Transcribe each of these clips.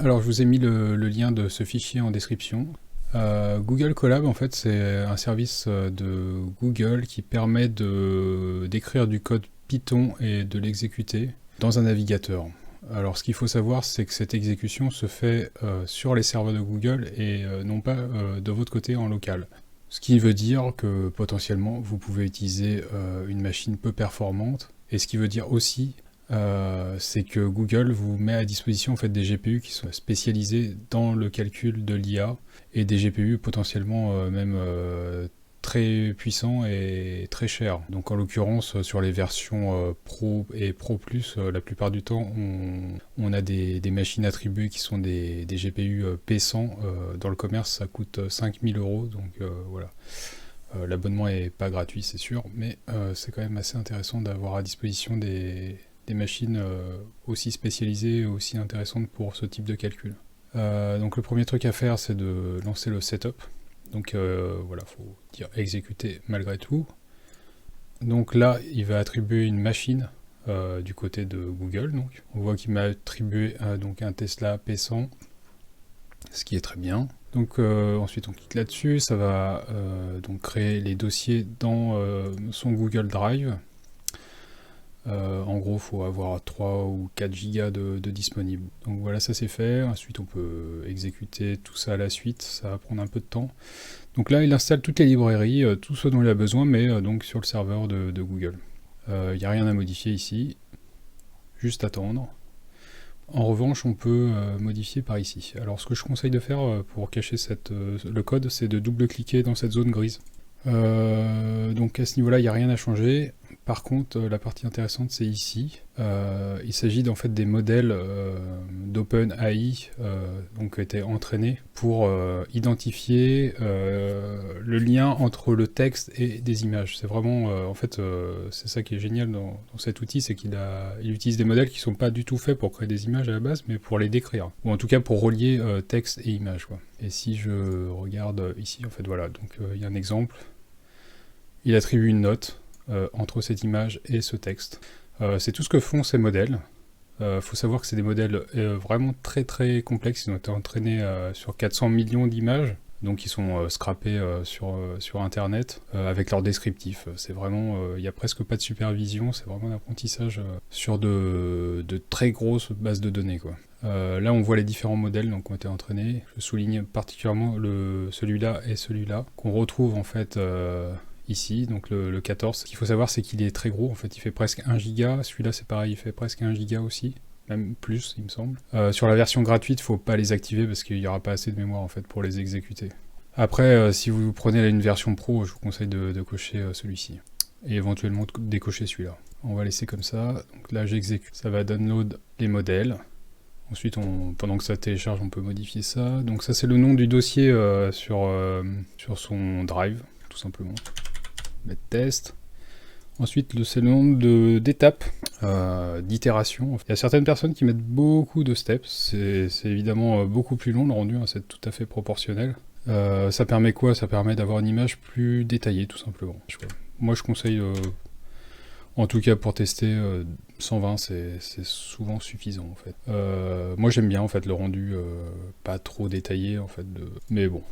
Alors je vous ai mis le lien de ce fichier en description. Google Colab, en fait, c'est un service de Google qui permet d'écrire du code Python et de l'exécuter dans un navigateur. Alors ce qu'il faut savoir, c'est que cette exécution se fait sur les serveurs de Google et non pas de votre côté en local. Ce qui veut dire que potentiellement vous pouvez utiliser une machine peu performante, et ce qui veut dire aussi c'est que Google vous met à disposition en fait des GPU qui sont spécialisés dans le calcul de l'IA, et des GPU potentiellement même très puissants et très chers. Donc en l'occurrence sur les versions Pro et Pro Plus, la plupart du temps on a des machines attribuées qui sont des GPU P100. Dans le commerce ça coûte 5000 €, donc voilà. L'abonnement est pas gratuit c'est sûr, mais c'est quand même assez intéressant d'avoir à disposition des machines aussi spécialisées et aussi intéressantes pour ce type de calcul. Donc le premier truc à faire c'est de lancer le setup. Donc voilà, faut dire exécuter malgré tout. Donc là il va attribuer une machine du côté de Google. Donc on voit qu'il m'a attribué donc un Tesla P100, ce qui est très bien. Donc ensuite on clique là-dessus, ça va donc créer les dossiers dans son Google Drive. En gros, il faut avoir 3 ou 4 gigas de disponible. Donc voilà, ça c'est fait. Ensuite, on peut exécuter tout ça à la suite. Ça va prendre un peu de temps. Donc là, il installe toutes les librairies, tout ce dont il a besoin, mais donc sur le serveur de Google. Il n'y a rien à modifier ici. Juste attendre. En revanche, on peut modifier par ici. Alors, ce que je conseille de faire pour cacher le code, c'est de double-cliquer dans cette zone grise. Donc à ce niveau-là, il n'y a rien à changer. Par contre, la partie intéressante, c'est ici. Il s'agit en fait des modèles d'OpenAI donc qui étaient entraînés pour identifier le lien entre le texte et des images. C'est vraiment, en fait, c'est ça qui est génial dans cet outil, c'est qu'il utilise des modèles qui ne sont pas du tout faits pour créer des images à la base, mais pour les décrire. Ou en tout cas pour relier texte et image, quoi. Et si je regarde ici, en fait, voilà, donc il y a un exemple. Il attribue une note entre cette image et ce texte. C'est tout ce que font ces modèles. Faut savoir que c'est des modèles vraiment très très complexes. Ils ont été entraînés sur 400 millions d'images. Donc ils sont scrappés sur internet avec leur descriptif. C'est vraiment, il n'y a presque pas de supervision, c'est vraiment un apprentissage sur de très grosses bases de données, quoi. Là on voit les différents modèles donc, qui ont été entraînés. Je souligne particulièrement celui-là et celui-là, qu'on retrouve en fait ici, donc le 14. Ce qu'il faut savoir c'est qu'il est très gros, en fait il fait presque 1 giga, celui-là c'est pareil, il fait presque 1 giga aussi. Même plus, il me semble. Sur la version gratuite, il ne faut pas les activer parce qu'il n'y aura pas assez de mémoire en fait pour les exécuter. Après, si vous prenez une version pro, je vous conseille de cocher celui-ci. Et éventuellement de décocher celui-là. On va laisser comme ça. Donc là, j'exécute. Ça va download les modèles. Ensuite, pendant que ça télécharge, on peut modifier ça. Donc ça, c'est le nom du dossier sur son drive, tout simplement. Mettre test. Ensuite, c'est le nombre d'étapes, d'itérations. Il y a certaines personnes qui mettent beaucoup de steps. C'est évidemment beaucoup plus long, le rendu, hein, c'est tout à fait proportionnel. Ça permet quoi? Ça permet d'avoir une image plus détaillée, tout simplement. Moi, je conseille, en tout cas pour tester, 120, c'est souvent suffisant, en fait. Moi, j'aime bien, en fait, le rendu pas trop détaillé, en fait. Mais bon,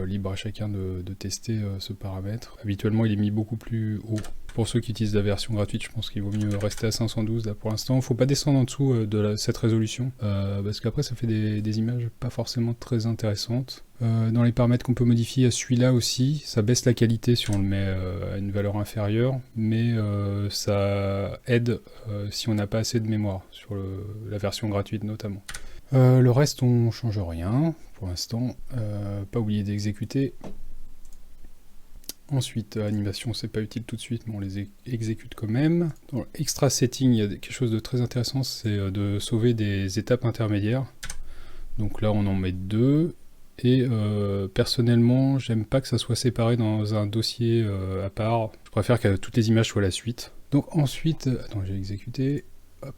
libre à chacun de tester ce paramètre. Habituellement, il est mis beaucoup plus haut. Pour ceux qui utilisent la version gratuite, je pense qu'il vaut mieux rester à 512 là pour l'instant. Il ne faut pas descendre en dessous de cette résolution, parce qu'après ça fait des images pas forcément très intéressantes. Dans les paramètres qu'on peut modifier, il y a celui-là aussi. Ça baisse la qualité si on le met à une valeur inférieure, mais ça aide si on n'a pas assez de mémoire, sur la version gratuite notamment. Le reste, on change rien pour l'instant. Pas oublier d'exécuter. Ensuite, animation, c'est pas utile tout de suite, mais on les exécute quand même. Dans Extra Setting, il y a quelque chose de très intéressant, c'est de sauver des étapes intermédiaires. Donc là, on en met 2. Et personnellement, j'aime pas que ça soit séparé dans un dossier à part. Je préfère que toutes les images soient la suite. Donc ensuite, attends, j'ai exécuté. Hop.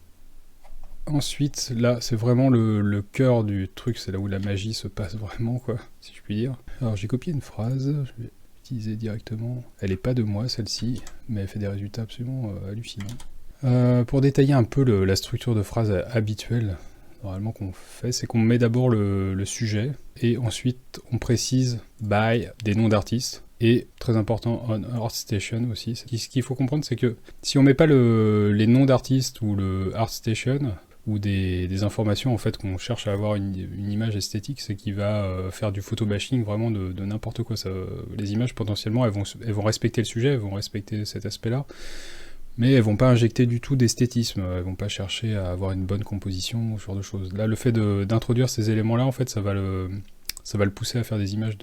Ensuite, là, c'est vraiment le cœur du truc, c'est là où la magie se passe vraiment, quoi, si je puis dire. Alors j'ai copié une phrase, je vais utiliser directement. Elle n'est pas de moi, celle-ci, mais elle fait des résultats absolument hallucinants. Pour détailler un peu la structure de phrase habituelle normalement qu'on fait, c'est qu'on met d'abord le sujet et ensuite on précise by des noms d'artistes. Et très important, on ArtStation aussi. Ce qu'il faut comprendre, c'est que si on met pas les noms d'artistes ou le ArtStation ou des informations en fait qu'on cherche à avoir une image esthétique, c'est qu'il va faire du photobashing vraiment de n'importe quoi. Les images potentiellement elles vont respecter le sujet, elles vont respecter cet aspect-là, mais elles vont pas injecter du tout d'esthétisme, elles vont pas chercher à avoir une bonne composition, ce genre de choses. Là, le fait d'introduire ces éléments-là, en fait, ça va le pousser à faire des images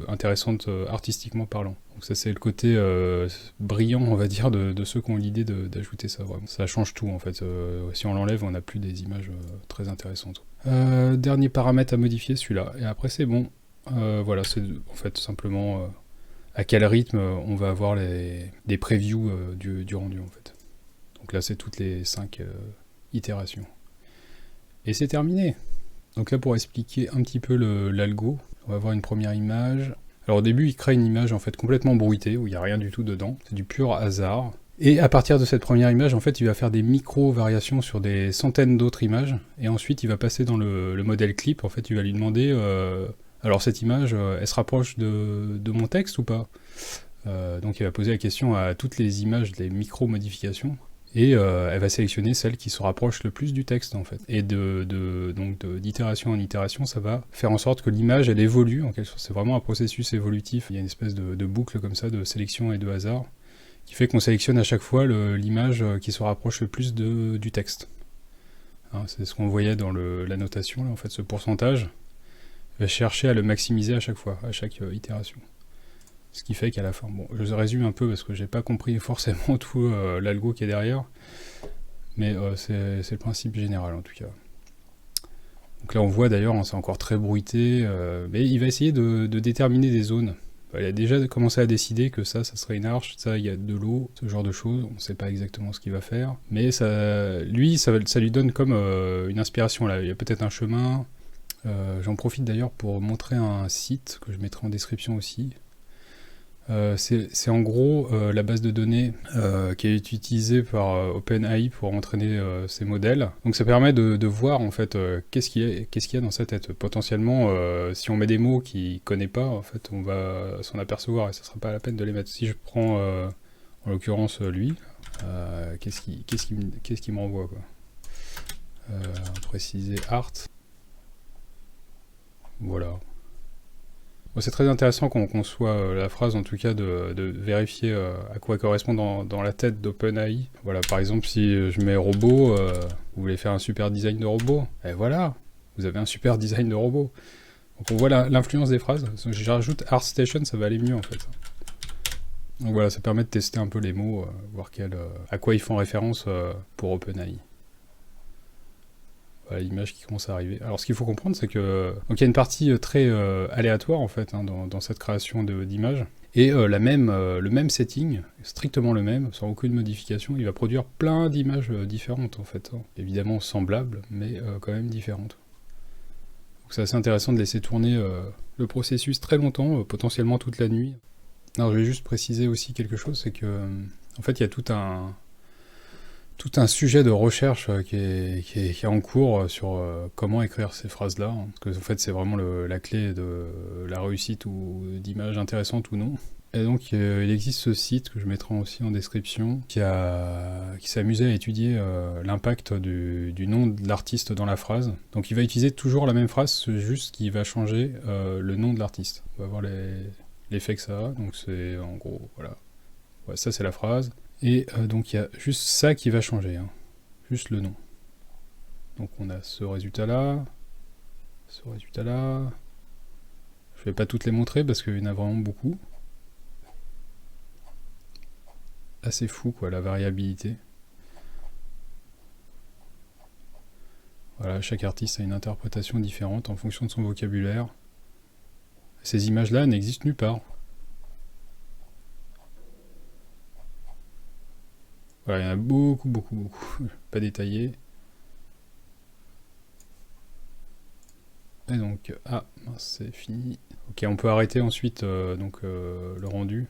intéressantes artistiquement parlant. Donc ça c'est le côté brillant, on va dire, de ceux qui ont l'idée d'ajouter ça, vraiment. Ça change tout en fait. Si on l'enlève, on n'a plus des images très intéressantes. Dernier paramètre à modifier, celui-là. Et après c'est bon. Voilà, c'est en fait simplement à quel rythme on va avoir des previews du rendu en fait. Donc là c'est toutes les 5 itérations. Et c'est terminé. Donc là, pour expliquer un petit peu l'algo, on va avoir une première image. Alors au début, il crée une image en fait complètement bruitée, où il n'y a rien du tout dedans. C'est du pur hasard. Et à partir de cette première image, en fait, il va faire des micro-variations sur des centaines d'autres images. Et ensuite, il va passer dans le modèle clip. En fait, il va lui demander, alors cette image, elle se rapproche de mon texte ou pas? Donc il va poser la question à toutes les images, les micro-modifications. Et elle va sélectionner celle qui se rapproche le plus du texte en fait. Et donc d'itération en itération, ça va faire en sorte que l'image elle évolue en quelque sorte. C'est vraiment un processus évolutif. Il y a une espèce de boucle comme ça de sélection et de hasard qui fait qu'on sélectionne à chaque fois l'image qui se rapproche le plus du texte. Hein, c'est ce qu'on voyait dans la notation là, en fait, ce pourcentage va chercher à le maximiser à chaque fois, à chaque itération. Ce qui fait qu'à la fin, bon, je résume un peu parce que j'ai pas compris forcément tout l'algo qui est derrière, mais c'est le principe général en tout cas. Donc là on voit d'ailleurs, hein, c'est encore très bruité, mais il va essayer de déterminer des zones. Il a déjà commencé à décider que ça serait une arche, ça il y a de l'eau, ce genre de choses, on ne sait pas exactement ce qu'il va faire, mais ça lui donne comme une inspiration là, il y a peut-être un chemin. J'en profite d'ailleurs pour montrer un site que je mettrai en description aussi. C'est en gros la base de données qui est utilisée par OpenAI pour entraîner ces modèles. Donc ça permet de voir en fait qu'est-ce qu'il y a dans sa tête. Potentiellement, si on met des mots qu'il ne connaît pas, en fait, on va s'en apercevoir et ça ne sera pas la peine de les mettre. Si je prends en l'occurrence lui, qu'est-ce qu'il m'envoie quoi. Préciser art. Voilà. Bon, c'est très intéressant qu'on conçoit la phrase, en tout cas, de vérifier à quoi elle correspond dans la tête d'OpenAI. Voilà, par exemple, si je mets robot, vous voulez faire un super design de robot, et voilà, vous avez un super design de robot. Donc on voit l'influence des phrases. Si je rajoute ArtStation, ça va aller mieux, en fait. Donc voilà, ça permet de tester un peu les mots, voir à quoi ils font référence pour OpenAI. Voilà l'image qui commence à arriver. Alors ce qu'il faut comprendre, c'est que donc il y a une partie très aléatoire en fait hein, dans cette création d'images. Et le même setting, strictement le même, sans aucune modification, il va produire plein d'images différentes en fait. Hein. Évidemment semblables, mais quand même différentes. Donc c'est assez intéressant de laisser tourner le processus très longtemps, potentiellement toute la nuit. Alors je vais juste préciser aussi quelque chose, c'est que en fait il y a tout un sujet de recherche qui est en cours sur comment écrire ces phrases-là. Hein, parce que en fait, c'est vraiment la clé de la réussite ou d'images intéressantes ou non. Et donc, il existe ce site que je mettrai aussi en description qui s'est amusé à étudier l'impact du nom de l'artiste dans la phrase. Donc, il va utiliser toujours la même phrase, c'est juste qu'il va changer le nom de l'artiste. On va voir l'effet que ça a. Donc, c'est en gros, voilà. Ouais, ça, c'est la phrase. Et donc il y a juste ça qui va changer, hein. Juste le nom. Donc on a ce résultat-là, ce résultat-là. Je vais pas toutes les montrer parce qu'il y en a vraiment beaucoup. Assez fou quoi, la variabilité. Voilà, chaque artiste a une interprétation différente en fonction de son vocabulaire. Ces images-là n'existent nulle part. Voilà, il y en a beaucoup, beaucoup, beaucoup. Pas détaillé. Et donc, ah, c'est fini. Ok, on peut arrêter ensuite le rendu.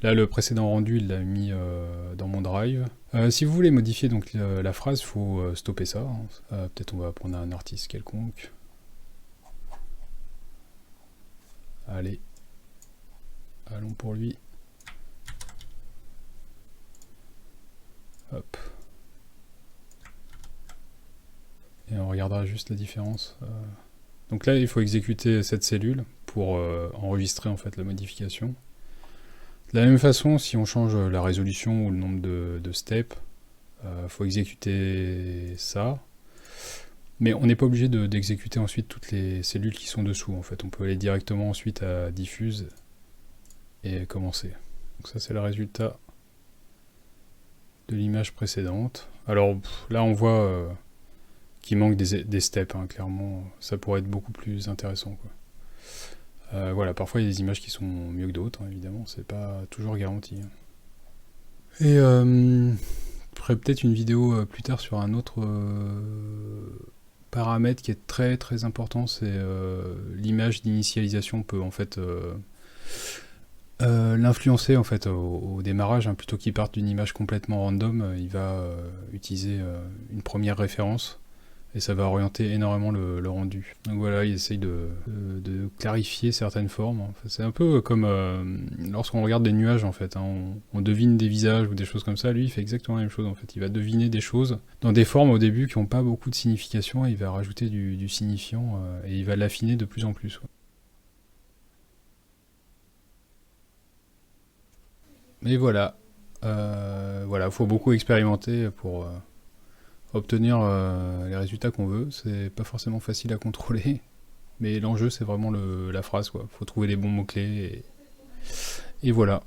Là, le précédent rendu, il l'a mis dans mon drive. Si vous voulez modifier donc la phrase, il faut stopper ça. Peut-être on va prendre un artiste quelconque. Allez, allons pour lui. Hop. Et on regardera juste la différence. Donc là, il faut exécuter cette cellule pour enregistrer en fait la modification. De la même façon, si on change la résolution ou le nombre de steps, faut exécuter ça. Mais on n'est pas obligé d'exécuter ensuite toutes les cellules qui sont dessous. En fait, on peut aller directement ensuite à diffuse et commencer. Donc ça, c'est le résultat de l'image précédente. Alors là, on voit qu'il manque des steps, hein, clairement. Ça pourrait être beaucoup plus intéressant, quoi. Voilà, parfois il y a des images qui sont mieux que d'autres, hein, évidemment, c'est pas toujours garanti. Et je ferai peut-être une vidéo plus tard sur un autre paramètre qui est très très important, c'est l'image d'initialisation peut en fait l'influencer en fait au démarrage, hein, plutôt qu'il parte d'une image complètement random, il va utiliser une première référence. Et ça va orienter énormément le rendu. Donc voilà, il essaye de clarifier certaines formes. Enfin, c'est un peu comme lorsqu'on regarde des nuages, en fait. Hein, on devine des visages ou des choses comme ça. Lui, il fait exactement la même chose, en fait. Il va deviner des choses dans des formes au début qui n'ont pas beaucoup de signification. Et il va rajouter du signifiant et il va l'affiner de plus en plus. Mais voilà. Voilà, faut beaucoup expérimenter pour obtenir les résultats qu'on veut. C'est pas forcément facile à contrôler, mais l'enjeu c'est vraiment la phrase, quoi. Faut trouver les bons mots-clés et voilà.